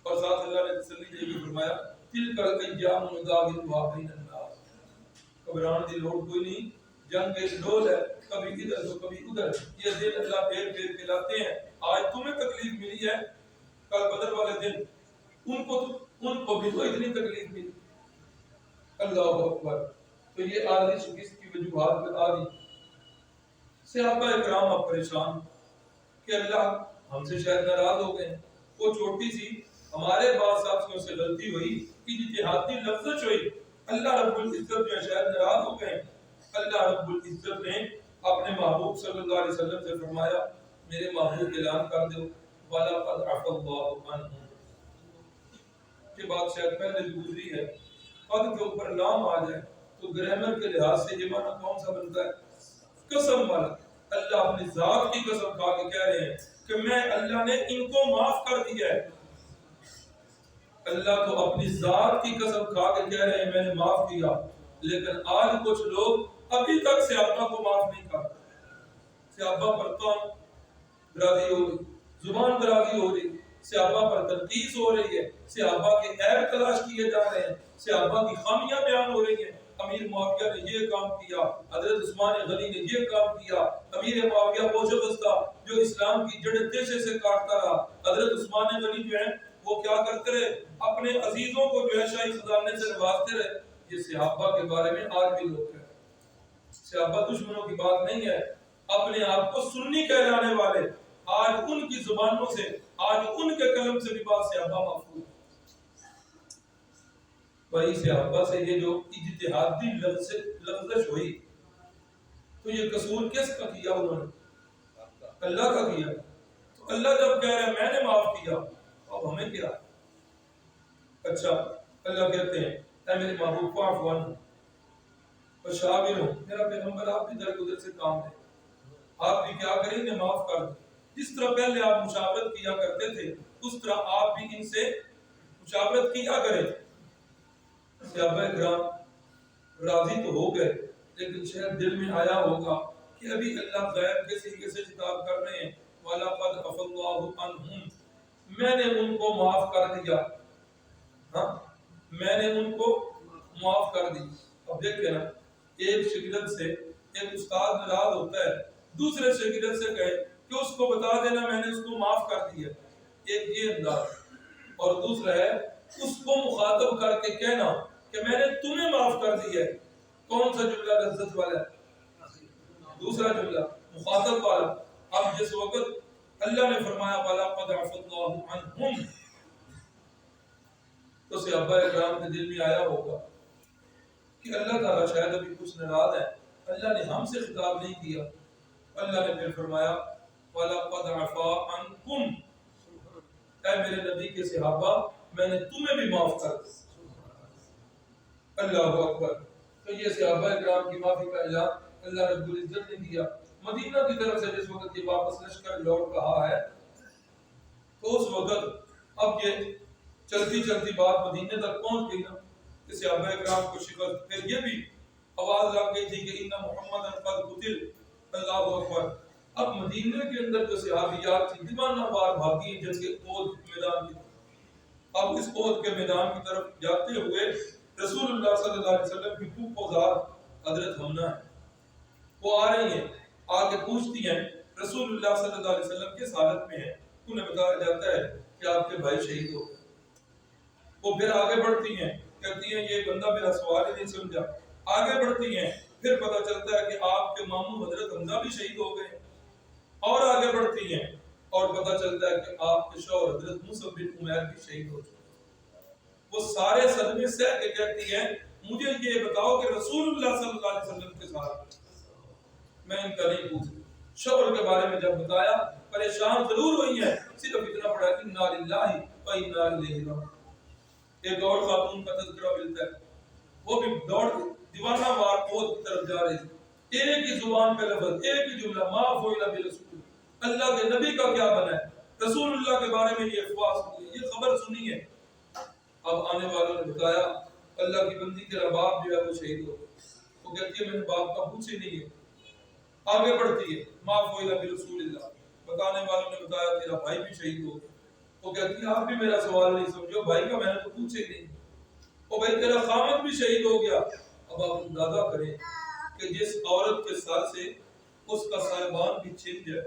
اور ساتھ اللہ نے تسلی دے کے فرمایا تلک الایام نداولها بین الناس، گھبران کی لوڑ کوئی نہیں، جنگ ایک ڈول ہے، کبھی ادھر تو کبھی ادھر، یہ دن اللہ پھیر پھیر کے لاتے ہیں۔ آج تمہیں تکلیف ملی ہے، کل بدر والے دن ان کو بھی تو اتنی تکلیف ملی۔ اللہ اکبر۔ تو یہ عارضی شکست کی وجوہات بتا دی۔ صحابہ اکرام اب پریشان کہ اللہ ہم سے شاید ناراض ہو گئے، وہ چھوٹی سی ہمارے بعض ساتھیوں سے غلطی ہوئی، اجتہادی لفظ ہوئی، اللہ رب العزت جو شاید ناراض ہو گئے۔ اللہ رب العزت نے اپنے محبوب صلی اللہ علیہ وسلم سے فرمایا میرے محبوب اعلان کر دو وَلَقَدْ عَفَا اللَّهُ عَنْهُمْ، یہ بات شاید پہلے بھی گزری ہے، قد کے اوپر لام آ جائے تو گرامر کے لحاظ سے یہ معنی کون سا بنتا ہے؟ قسم والا۔ اللہ اپنی ذات کی قسم کھا کے کہہ رہے ہیں کہ میں اللہ نے ان کو معاف کر دیا ہے۔ اللہ تو اپنی ذات کی قسم کھا کے کہہ رہے ہیں میں نے معاف کیا، لیکن آج کچھ لوگ ابھی تک صحابہ کو معاف نہیں کرتے۔ صحابہ پر کون درازی ہو رہی، زبان درازی ہو رہی، صحابہ پر تنقید ہو رہی ہے، صحابہ کے عیب تلاش کیے جا رہے ہیں، صحابہ کی خامیاں بیان ہو رہی ہیں۔ امیر معاویہ نے یہ کام کیا، حضرت عثمان غنی نے یہ کام کیا، امیر معاویہ وہ شخص تھا جو اسلام کی جڑیں تیزی سے کاٹتا رہا، حضرت عثمان غنی جو ہیں وہ کیا کرتے رہے؟ اپنے عزیزوں کو جو ہے شاہی خزانے سے نوازتے رہے۔ یہ صحابہ کے بارے میں آج بھی لوگ ہیں، صحابہ دشمنوں کی بات نہیں ہے، اپنے آپ کو سنی کہلانے والے آج ان کی زبانوں سے، آج ان کے قلم سے بھی بات صحابہ محفوظ۔ وہی صحابہ سے یہ جو اجتہادی لفظش ہوئی تو یہ قصور کس کا کیا انہوں نے؟ اللہ کا کیا۔ تو اللہ جب کہہ رہے ہیں میں نے معاف کیا، اب ہمیں کیا؟ اچھا اللہ کہتے ہیں اے میرے محبوب فاعف عنہم وشاورہم، میرا پیغمبر آپ بھی درگزر سے کام ہے، آپ بھی کیا کریں انہیں معاف کر دیں۔ جس طرح پہلے آپ مشاورت کیا کرتے تھے اس طرح آپ بھی ان سے مشاورت کیا کریں۔ صحابہ کرام راضی تو ہو گئے لیکن شاید دل میں آیا ہوگا کہ ابھی اللہ غیب کے سیغے سے خطاب کر رہے ہیں وَلَقَدْ عَفَا اللَّهُ عَنْهُمْ، میں نے ان کو معاف کر دیا، ہاں میں نے ان کو معاف کر دی۔ اب دیکھیں نا، ایک شاگرد سے ایک استاد ناراض ہوتا ہے، دوسرے شاگرد سے کہے کہ اس کو بتا دینا میں نے اس کو معاف کر دیا، ایک یہ انداز، اور دوسرا ہے اس کو مخاطب کر کے کہنا کہ میں نے تمہیں معاف کر دیا ہے۔ کون سا جملہ لذت والا ہے؟ دوسرا جملہ مخاطب والا۔ اب جس وقت اللہ نے فرمایا وَلَقَدْ عَفَا اللَّهُ عَنْهُمْ، تو صحابہ اکرام کے دل میں آیا ہوگا کہ اللہ تعالیٰ شاید ابھی کچھ ناراض ہے، اللہ نے ہم سے خطاب نہیں کیا۔ اللہ نے پھر فرمایا وَلَقَدْ عَفَا عَنْكُمْ، اے میرے نبی کے صحابہ میں نے تمہیں بھی معاف کر دیا۔ اللہ اکبر۔ تو یہ صحابہ اکرام کی معافی کا اعلان اللہ رب العزت نے دیا۔ مدینہ کی طرف سے جس وقت یہ واپس لشکر لوٹ رہا ہے تو اس وقت اب یہ چلتی چلتی بات مدینے تک پہنچ گئی نا کہ صحابہ اکرام کو شکست، پھر یہ بھی آواز آ گئی تھی کہ ان محمد قد قتل۔ اللہ اکبر۔ اب مدینے کے اندر جو صحابیات تھی دیوانہ وار بھاگی جن کے عہد میدان کی طرف۔ اب اس عہد کے میدان کی طرف جاتے ہوئے رسول اللہ صلی اللہ علیہ وسلم کی پھوپھوزاد حضرت حمنہ ہے، وہ آ رہی ہیں، آ کے پوچھتی ہیں رسول اللہ صلی اللہ علیہ وسلم کس حالت میں ہیں؟ انہیں بتایا جاتا ہے کہ آپ کے بھائی شہید ہو گئے۔ وہ پھر آگے بڑھتی ہیں، کہتی ہیں یہ بندہ میرا سوال ہی نہیں سمجھا۔ آگے بڑھتی ہیں، پھر پتہ چلتا ہے کہ آپ کے ماموں حضرت حمزہ بھی شہید ہو گئے۔ اور آگے بڑھتی ہیں اور پتہ چلتا ہے کہ آپ کے شوہر حضرت مصعب بن عمیر بھی شہید ہو چکے۔ وہ سارے صدمے سہ کے کہتی ہیں مجھے یہ بتاؤ کہ رسول اللہ صلی اللہ علیہ وسلم کے ساتھ میں ان کا نہیں پوچھ۔ شوہر کے بارے میں جب بتایا پریشان ضرور ہوئی ہیں، صرف اتنا پڑھا انا للہ و انا الیہ راجعون۔ ایک اور خاتون کا تذکرہ ملتا ہے، وہ بھی دوڑ دیوانہ وار موت کی طرف جا رہی تھی، ایک ہی زبان پہ لفظ، ایک ہی جملہ ما فعل برسول، اللہ کے نبی کا کیا بنا ہے؟ رسول اللہ کے بارے میں یہ افواہ سنی ہے، یہ خبر سنی ہے۔ اب آنے والوں نے بتایا اللہ کی بندی تیرا باپ جو ہے وہ شہید ہو گیا۔ وہ کہتی ہے میں نے باپ کا پوچھ ہی نہیں ہے۔ آگے بڑھتی ہے ما فعل برسول اللہ، بتانے والوں نے بتایا تیرا بھائی بھی شہید ہو گیا۔ وہ کہتی ہے آپ بھی میرا سوال نہیں سمجھو، بھائی کا میں نے تو پوچھے ہی نہیں۔ وہ بھائی تیرا خامد بھی شہید ہو گیا۔ اب آپ اندازہ کریں کہ جس عورت کے سر سے اس کا سائبان بھی چھن جائے،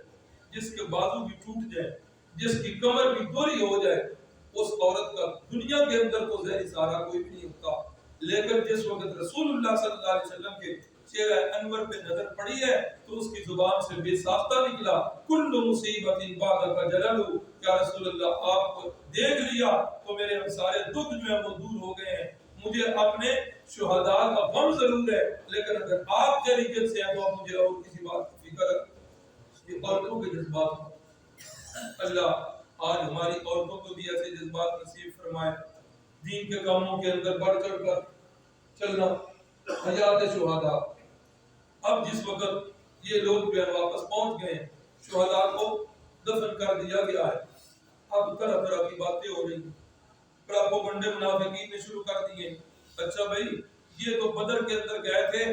جس کے بازو بھی ٹوٹ جائے، جس کی کمر بھی دوری ہو جائے، اس عورت کا دنیا کے اندر تو زہر سارا کوئی بھی نہیں ہوتا، لیکن جس وقت رسول اللہ صلی اللہ علیہ وسلم کے چہرہ انور پہ نظر پڑی ہے تو اس کی زبان سے بے ساختہ نکلا کل مصیبت بعدک جلل، یا رسول اللہ آپ کو دیکھ لیا تو میرے ہم سارے دکھ جو ہیں وہ دور ہو گئے ہیں، مجھے اپنے شہداء کا غم ضرور ہے لیکن اگر آپ طریقے سے ہیں تو اب مجھے اور کسی بات کی فکر ہے۔ یہ عورتوں کے جذبات، اللہ آج ہماری عورتوں کو بھی ایسے جذبات نصیب فرمائے، دین کے کاموں کے اندر بڑھ چڑھ کر چلنا، حیات شہداء۔ اب جس وقت یہ لوگ جو ہے واپس پہنچ گئے ہیں، شہداء کو دفن کر دیا گیا ہے، اب طرح طرح کی باتیں ہو رہی ہیں، پراپوگنڈے منافقین نے شروع کر دیے۔ اچھا بھائی یہ تو بدر کے اندر گئے تھے،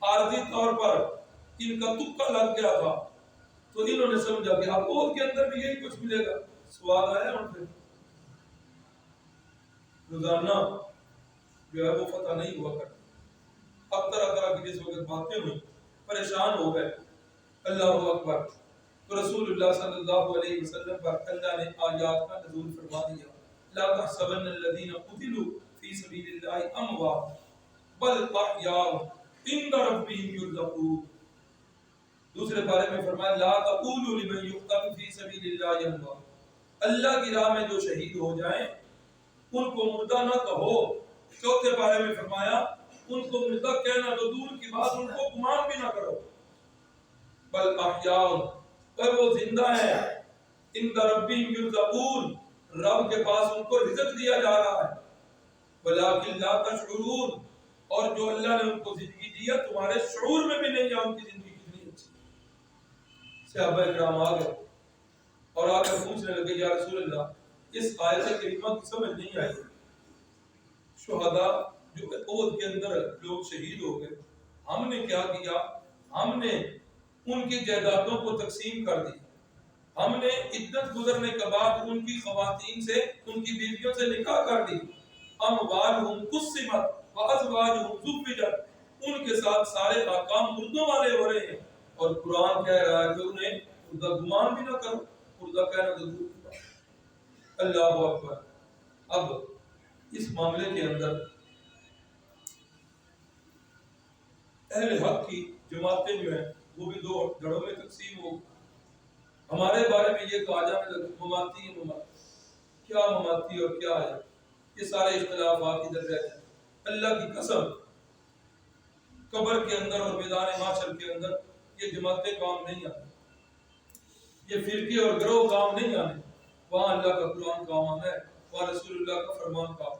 عارضی طور پر ان کا تکا لگ گیا تھا تو انہوں نے سمجھا کہ اب عہد کے اندر بھی یہی کچھ ملے گا۔ سوال آیا ان پہ، روزانہ جو ہے وہ فتح نہیں ہوا کرتا۔ اب طرح طرح کی جس وقت باتیں ہوئی پریشان ہو گئے۔ اللہ اکبر، تو رسول اللہ صلی اللہ علیہ وسلم پر اللہ نے آیات کا نزول فرما دیا، لا تحسبن الذين قتلوا في سبيل الله اموات بل احياء عند ربهم يرزقون۔ دوسرے بارے میں فرمایا لا تقولوا لمن يقتل في سبيل الله اموات، اللہ کی راہ میں جو شہید ہو جائیں ان کو مردہ نہ کہو۔ چوتھے بارے میں فرمایا ان کو مردہ کہنا تو دور کی بات ان کو گمان بھی نہ کرو، بل احیاء، پر وہ زندہ ہیں، عند ربهم يرزقون، رب کے پاس ان کو رزق دیا جا رہا ہے، ولکن لا تشعرون، اور جو اللہ نے ان کو زندگی دی ہے تمہارے شعور میں بھی نہیں ہے ان کی زندگی کتنی اچھی۔ صحابہ کرام آ گئے اور آ کر پوچھنے لگے یا رسول اللہ اس آیت کریمہ کی سمجھ نہیں آئی، شہداء جو احد کے اندر لوگ شہید ہو گئے، ہم نے کیا کیا؟ ہم نے ان کی جائیدادوں کو تقسیم کر دی، ہم نے عدت گزرنے کے بعد ان کی خواتین سے، ان کی بیویوں سے نکاح کر دی، اموالہم قسمت وازواجہم زوجت، ان کے ساتھ سارے احکام مردوں والے ہو رہے ہیں، اور قرآن کہہ رہا ہے کہ انہیں مردہ گمان بھی نہ کرو، مردہ کہنا تو دور کی بات۔ اللہ اکبر۔ اب اس معاملے کے اندر اہل حق کی جماعتیں جو ہیں وہ بھی دو دھڑوں میں تقسیم ہو۔ ہمارے بارے میں یہ کہا جانے لگا مماتی مماتی، کیا مماتی اور کیا ہے، یہ سارے اختلافات ادھر رہ جائیں۔ اللہ کی قسم قبر کے اندر اور میدان محشر کے اندر یہ جماعتیں کام نہیں آتی، یہ فرقے اور گروہ کام نہیں آنے، وہاں اللہ کا قرآن کام آنا ہے، وہاں رسول اللہ کا فرمان کام۔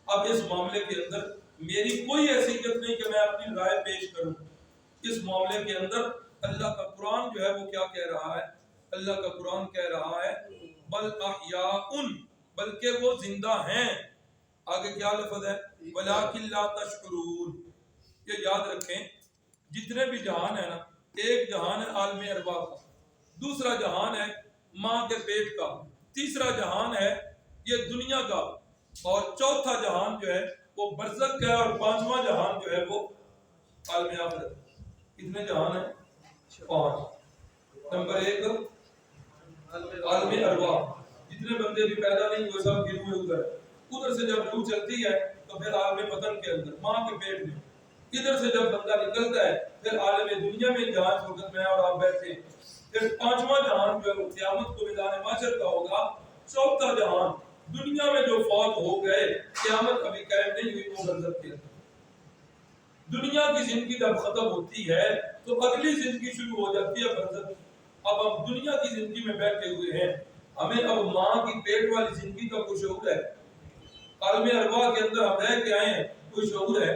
اب اس معاملے کے اندر میری کوئی حیثیت نہیں کہ میں اپنی رائے پیش کروں، اس معاملے کے اندر اللہ کا قرآن جو ہے وہ کیا کہہ رہا ہے؟ اللہ کا قرآن کہہ رہا ہے بل احیاء، بلکہ وہ زندہ ہیں۔ آگے کیا لفظ ہے؟ ولکن لا تشعرون۔ یہ یاد رکھیں جتنے بھی جہان ہے نا، ایک جہان ہے عالم ارواح کا، دوسرا جہان ہے ماں کے پیٹ کا، تیسرا جہان ہے یہ دنیا کا، اور چوتھا جہان جو ہے وہ برزخ کا ہے، اور پانچواں جہان جو ہے وہ عالم آخرت۔ کتنے جہان ہیں؟ 5۔ نمبر 1 عالم ارواح، جتنے بندے بھی پیدا نہیں ہوئے سب گرے ہوئے ادھر سے جب روح چلتی ہے تو پھر عالم بدن کے اندر ماں کے پیٹ میں، ادھر سے جب بندہ نکلتا ہے پھر عالم دنیا میں جہاں اس وقت میں اور آپ بیٹھے ہیں۔ پھر پانچواں جہان جو ہے وہ قیامت کو میدان محشر کا ہوگا۔ چوتھا جہان دنیا میں جو فوت ہو گئے، قیامت ابھی قائم نہیں ہوئی، وہ برزخ کے اندر۔ دنیا کی زندگی جب ختم ہوتی ہے تو اگلی زندگی شروع ہو جاتی ہے برزخ۔ اب ہم دنیا کی زندگی میں بیٹھے ہوئے ہیں، ہمیں اب ماں کی پیٹ والی زندگی کا کوئی شعور ہے؟ عالم ارواح کے اندر ہم رہ کے آئے ہیں، کوئی شعور ہے؟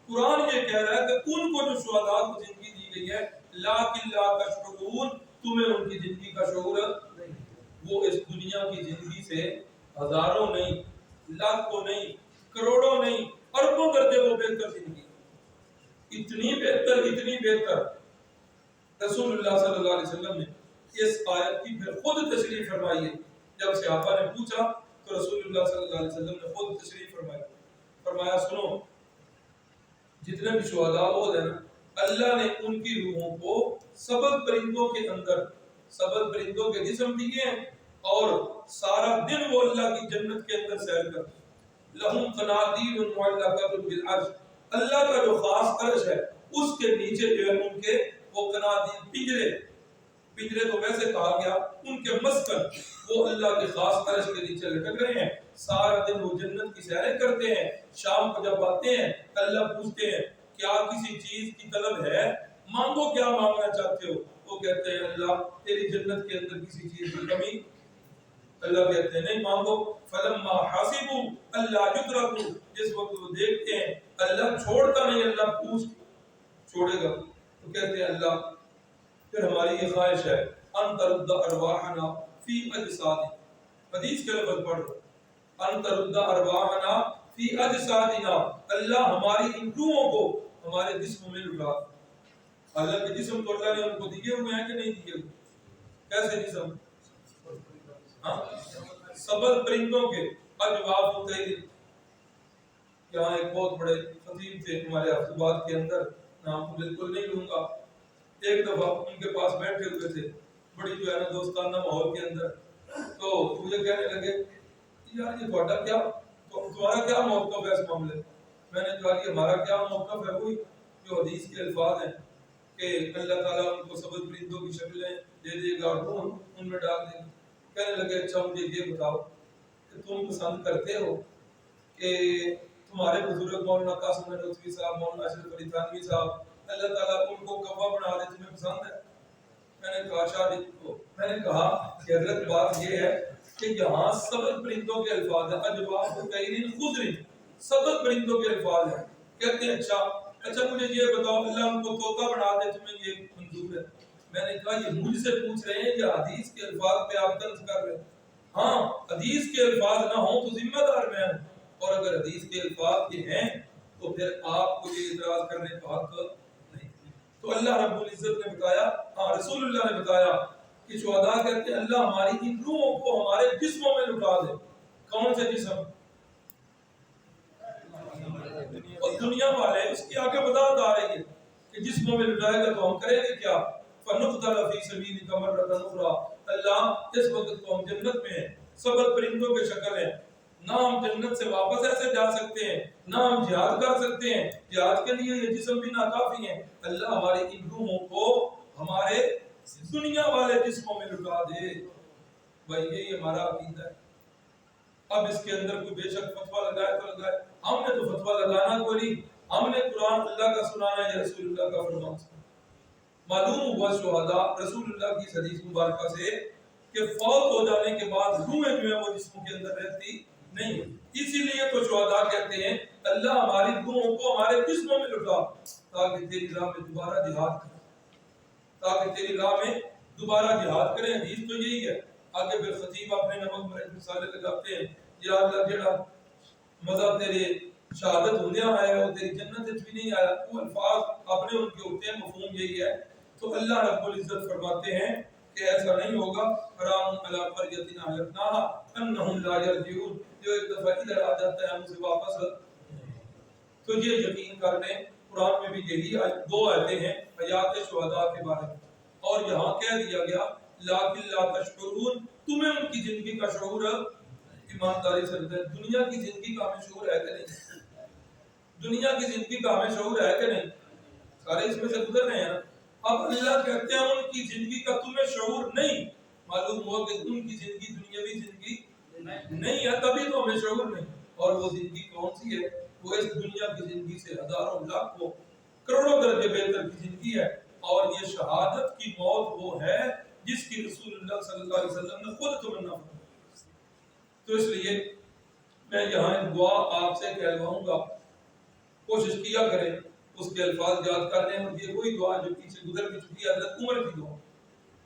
قرآن یہ کہہ رہا ہے کہ ان کو جو شہداء کو زندگی دی گئی ہے لیکن لا تشعرون، تمہیں ان کی زندگی کا شعور نہیں۔ وہ اس دنیا کی زندگی سے ہزاروں نہیں، لاکھوں نہیں، کروڑوں نہیں، اربوں درجے وہ بہتر زندگی، اتنی بہتر۔ رسول اللہ صلی اللہ علیہ وسلم نے اس آیت کی پھر خود تشریح فرمائی ہے۔ جب صحابہ نے پوچھا تو رسول اللہ صلی اللہ علیہ وسلم نے خود تشریح فرمایا سنو، جتنے بھی شہداء ہو گئے نا، اللہ نے ان کی روحوں کو سبز پرندوں کے اندر، سبز پرندوں کے جسم دیے ہیں، اور سارا دن وہ اللہ کی جنت کے اندر سیر کرتے ہیں۔ لہم قنادیل معلقۃ بالعرش، اللہ کا جو خاص عرش ہے اس کے نیچے جو ہے ان کے وہ قنادیل، پنجرے تو ویسے کہا گیا، ان کے مسکن وہ اللہ کے خاص عرش کے نیچے لٹک رہے ہیں۔ سارا دن وہ جنت کی سیریں کرتے ہیں، شام کو جب آتے ہیں اللہ پوچھتے ہیں کیا کسی چیز کی طلب ہے، مانگو کیا مانگنا چاہتے ہو؟ وہ کہتے ہیں اللہ تیری جنت کے اندر کسی چیز کی کمی، اللہ کہتے ہیں نہیں مانگو۔ فلما حاسبوا اللہ یترکوا، جس وقت وہ دیکھتے ہیں اللہ چھوڑتا نہیں، اللہ پوچھ چھوڑے گا، تو کہتے ہیں اللہ پھر ہماری یہ خواہش ہے ان ترد ارواحنا فی اجساد، حدیث کے لفظ پڑھ رہا ان ترد ارواحنا فی اجسادنا، اللہ ہماری ان روحوں کو ہمارے جسموں میں لٹا۔ اللہ کے جسم تو اللہ نے ان کو دیے ہوئے ہیں کہ نہیں دیے ہوئے؟ کیسے جسم؟ ہاں سبز پرندوں کے اجواف الطیر۔ یہاں ایک بہت بڑے خطیب تھے ہمارے آباد کے اندر، نام تو بالکل نہیں لوں گا، ایک دفعہ ان کے پاس بیٹھے ہوئے تھے بڑی جو ہے نا دوستانہ ماحول کے اندر، تو مجھے کہنے لگے یار یہ تمہارا کیا موقف ہے اس معاملے؟ میں نے کہا کہ ہمارا کیا موقف ہے، وہی جو حدیث کے الفاظ ہیں کہ اللہ تعالیٰ ان کو سبز پرندوں کی شکلیں دے دے گا اور ان میں ڈال دے گا۔ کہنے لگے اچھا مجھے یہ بتاؤ کہ تم پسند کرتے ہو کہ تمہارے بزرگ مولانا قاسم نانوتوی صاحب، مولانا اشرف علی تھانوی صاحب، اللہ تعالیٰ ان کو کوا بنا دے، تمہیں پسند ہے؟ میں نے کہا شاید کو، میں نے کہا کہ حضرت بات یہ ہے کہ یہاں سبز پرندوں کے الفاظ ہیں، اجواف الطیر خضر، سبز پرندوں کے الفاظ ہیں۔ کہتے ہیں اچھا مجھے یہ بتاؤ اللہ ان کو طوطا بنا دے، تمہیں یہ منظور ہے؟ میں نے کہا یہ مجھ سے پوچھ رہے ہیں یا حدیث کے الفاظ پہ آپ طنز کر رہے ہیں؟ ہاں حدیث کے الفاظ نہ ہوں تو ذمہ دار میں ہوں، اور اگر حدیث کے الفاظ یہ ہیں تو پھر آپ کو یہ اعتراض کرنے کا حق نہیں۔ تو اللہ رب العزت نے بتایا، ہاں رسول اللہ نے بتایا کہ شہداء کہتے ہیں اللہ ہماری ان روحوں کو ہمارے جسموں میں لٹا دے۔ کون سے جسم؟ اور دنیا والے اس کی آگے وضاحت آ رہی ہے کہ جسموں میں لٹائے گا تو ہم کریں گے کیا؟ فَنُقْتَلَ فِي سَبِيلِكَ مَرَّةً أُخْرَىٰ، اللہ اس وقت تو ہم جنت میں ہیں، سبز پرندوں کے شکل ہیں، نہ ہم جنت سے واپس ایسے جا سکتے ہیں، نہ ہم جہاد کر سکتے ہیں، جہاد کے لیے یہ جسم بھی ناکافی ہیں، اللہ ہماری ان روحوں کو ہمارے دنیا والے جسموں میں لٹا دے۔ بھائی یہی ہمارا عقیدہ ہے۔ اب اس کے اندر کوئی بے شک فتویٰ لگائے تو لگائے، ہم نے تو فتویٰ لگانا کوئی نہیں، ہم نے قرآن اللہ کا سنانا ہے یا رسول اللہ کا فرمان سنانا۔ معلوم ہوا شہداء رسول اللہ کی حدیث مبارکہ سے کہ فوت ہو جانے کے بعد روحیں جو ہیں وہ جسموں کے اندر رہتی نہیں، اسی لیے تو شہداء کہتے ہیں اللہ ہماری روحوں کو ہمارے جسموں میں لٹا تاکہ تیری راہ میں دوبارہ جہاد کریں، تاکہ تیری راہ میں دوبارہ جہاد کریں۔ حدیث تو یہی ہے۔ آگے پھر خطیب اپنے نمک مرچ مسالے لگاتے ہیں، یا اللہ جڑا مزہ تیرے شہادت ہونے آیا ہے وہ تیری جنت بھی نہیں آیا، وہ الفاظ اپنے ان کے ہوتے ہیں، مفہوم یہی ہے۔ تو اللہ رب العزت فرماتے ہیں کہ ایسا نہیں ہوگا، حرام علی قریۃ اہلکناھا انہم لا یرجعون، جو ایک دفعہ ادھر آ جاتا ہے ہم اسے واپس تو یہ یقین کر لیں قرآن میں بھی یہی دو آیتیں ہیں حیات شہداء کے بارے میں، اور یہاں کہہ دیا گیا لیکن لا تشکرون، تمہیں ان کی زندگی کا شعور ایمانداری سے ہے۔ دنیا کی زندگی کا ہمیں شعور ہے کہ نہیں؟ دنیا کی زندگی کا ہمیں شعور ہے کہ نہیں؟ سارے اس میں سے گزر رہے ہیں۔ اب اللہ کہتے ہیں ان کی زندگی کا تمہیں شعور نہیں، معلوم ہوا کہ ان کی زندگی دنیاوی زندگی نہیں ہے، تبھی تو ہمیں شعور نہیں۔ اور وہ زندگی کون سی ہے؟ وہ اس دنیا کی زندگی سے ہزاروں لاکھوں کروڑوں درجے بہتر کی زندگی ہے، اور یہ شہادت کی موت وہ ہے جس کی رسول اللہ صلی اللہ علیہ وسلم نے خود تمنا فرمائی۔ تو اس لیے میں یہاں ایک دعا آپ سے کہلواؤں گا، کوشش کیا کریں اس کے الفاظ یاد کر لیں، اور یہ وہی دعا جو پیچھے گزر بھی چکی ہے حضرت عمر کی دعا،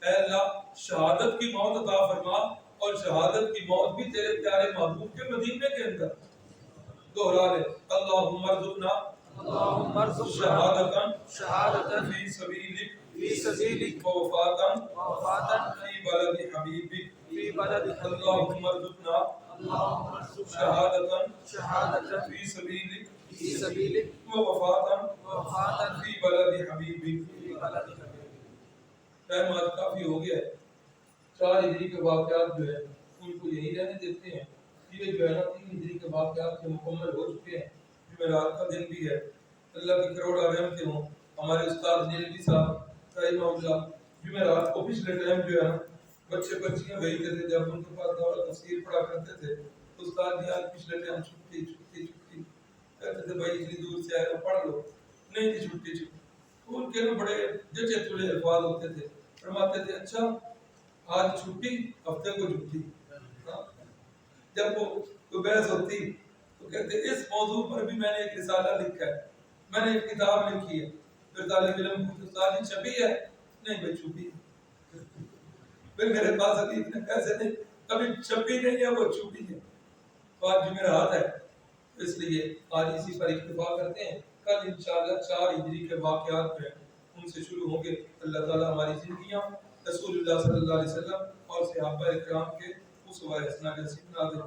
اے اللہ شہادت کی موت عطا فرما، اور شہادت کی موت بھی تیرے پیارے محبوب کے مدینے کے اندر۔ دوہرا لے، اللہم ارزقنا شہادتاً فی سبیلک ووفاتاً فی بلد حبیبک، اللہم ارزقنا شہادتاً فی سبیلک ووفاتاً فی بلد حبیبک۔ ٹائم آج کافی ہو گیا ہے، 4 ہجری کے واقعات جو ہے ان کو یہی رہنے دیتے ہیں۔ یہ جو ہے نا 3 ہجری کے واقعات سے مکمل ہو چکے ہیں، جمعرات کا دن بھی ہے۔ اللہ کی کروڑ رحمتیں ہوں ہمارے استاد نیلوی صاحب رحمہ اللہ، جمعرات کو پچھلے ٹائم جو ہے نا بچے بچیاں بھیجتے تھے، جب ان کے پاس دورہ تفسیر پڑھا کرتے تھے تو استاد جی آج پچھلے ٹائم چھٹی کہتے تھے بھائی اتنی دور سے آئے ہو پڑھ لو، نہیں تھی چھٹی۔ ان کے بڑے جچے تلے الفاظ ہوتے تھے، فرماتے تھے اچھا آج چھٹی ہفتے کو چھٹی۔ جب وہ کوئی بحث ہوتی تو کہتے اس موضوع پر بھی میں نے ایک رسالہ لکھا ہے، میں نے ایک کتاب لکھی ہے۔ پھر طالب علم کو ساری چھپی ہے؟ نہیں بھائی چھپی ہے۔ پھر میرے پاس ابھی اتنے پیسے نہیں، ابھی چھپی نہیں ہے، وہ چھپی ہے۔ تو آج جمعرات ہے، اس لیے آج اسی پر اکتفا کرتے ہیں۔ کل انشاءاللہ 4 ہجری کے واقعات میں ان سے شروع ہوں گے۔ اللہ تعالیٰ ہماری زندگیاں رسول اللہ صلی اللہ علیہ وسلم اور صحابہ اکرام کے اسوہ حسنہ کے نصیب بنا دے۔